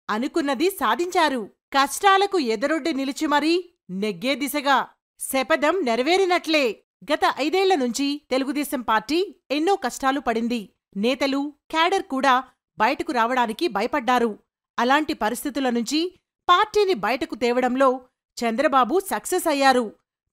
అనుకున్నది సాధించారు. కష్టాలకు ఎదురొడ్డి నిలిచి మరీ నెగ్గే దిశగా శపథం నెరవేరినట్లే. గత 5ఏళ్ల నుంచి తెలుగుదేశం పార్టీ ఎన్నో కష్టాలు పడింది. నేతలు, క్యాడర్ కూడా బయటకు రావడానికి భయపడ్డారు. అలాంటి పరిస్థితుల నుంచి పార్టీని బయటకు తేవడంలో చంద్రబాబు సక్సెస్ అయ్యారు.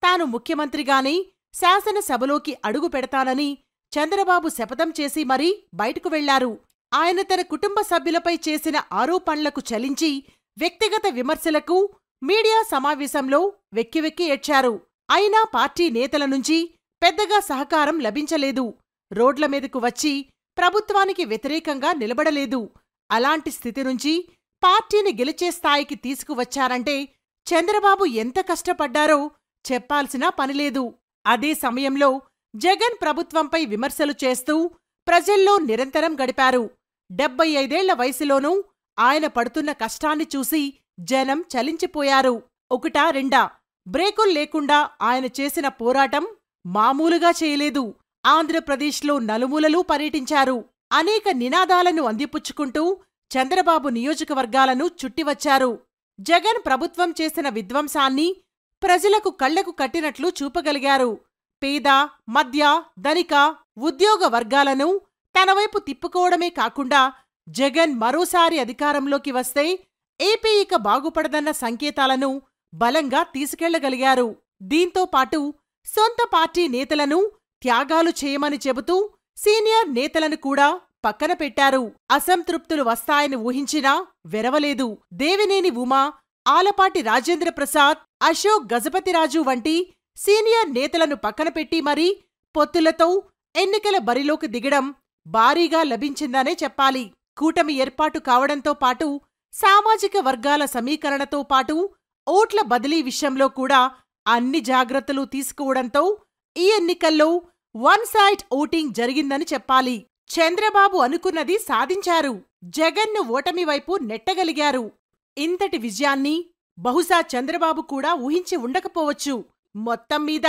తాను ముఖ్యమంత్రిగానే శాసనసభలోకి అడుగు పెడతానని చంద్రబాబు శపథం చేసి మరీ బయటకు వెళ్లారు. ఆయన తన కుటుంబ సభ్యులపై చేసిన ఆరోపణలకు చలించి వ్యక్తిగత విమర్శలకు మీడియా సమావేశంలో వెక్కి ఏడ్చారు. అయినా పార్టీ నేతల నుంచి పెద్దగా సహకారం లభించలేదు. రోడ్ల మీదకు వచ్చి ప్రభుత్వానికి వ్యతిరేకంగా నిలబడలేదు. అలాంటి స్థితి నుంచి పార్టీని గెలిచే స్థాయికి తీసుకువచ్చారంటే చంద్రబాబు ఎంత కష్టపడ్డారో చెప్పాల్సిన పనిలేదు. అదే సమయంలో జగన్ ప్రభుత్వంపై విమర్శలు చేస్తూ ప్రజల్లో నిరంతరం గడిపారు. 75ఏళ్ల వయసులోనూ ఆయన పడుతున్న కష్టాన్ని చూసి జనం చలించిపోయారు. ఒకటా రెండా బ్రేకుల్లేకుండా ఆయన చేసిన పోరాటం మామూలుగా చేయలేదు. ఆంధ్రప్రదేశ్లో నలుమూలలూ పర్యటించారు. అనేక నినాదాలను అందిపుచ్చుకుంటూ చంద్రబాబు నియోజకవర్గాలను చుట్టివచ్చారు. జగన్ ప్రభుత్వం చేసిన విధ్వంసాన్ని ప్రజలకు కళ్లకు కట్టినట్లు చూపగలిగారు. పేద, మధ్య, ధనిక, ఉద్యోగ వర్గాలను తనవైపు తిప్పుకోవడమే కాకుండా జగన్ మరోసారి అధికారంలోకి వస్తే ఏపీ ఇక బాగుపడదన్న సంకేతాలను బలంగా తీసుకెళ్లగలిగారు. దీంతో పాటు సొంత పార్టీ నేతలను త్యాగాలు చేయమని చెబుతూ సీనియర్ నేతలను కూడా పక్కన పెట్టారు. అసంతృప్తులు వస్తాయని ఊహించినా వెరవలేదు. దేవినేని ఉమా, ఆలపాటి రాజేంద్రప్రసాద్, అశోక్ గజపతిరాజు వంటి సీనియర్ నేతలను పక్కనపెట్టి మరీ పొత్తులతో ఎన్నికల బరిలోకి దిగడం భారీగా లభించిందనే చెప్పాలి. కూటమి ఏర్పాటు కావడంతో పాటు సామాజిక వర్గాల సమీకరణతో పాటు ఓట్ల బదిలీ విషయంలో కూడా అన్ని జాగ్రత్తలు తీసుకోవడంతో ఈ ఎన్నికల్లో వన్ సైడ్ ఓటింగ్ జరిగిందని చెప్పాలి. చంద్రబాబు అనుకున్నది సాధించారు. జగన్ను ఓటమి వైపు నెట్టగలిగారు. ఇంతటి విజయాన్ని బహుశా చంద్రబాబు కూడా ఊహించి ఉండకపోవచ్చు. మొత్తం మీద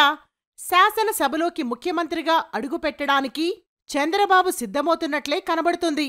శాసనసభలోకి ముఖ్యమంత్రిగా అడుగుపెట్టడానికి చంద్రబాబు సిద్ధమవుతున్నట్లే కనబడుతుంది.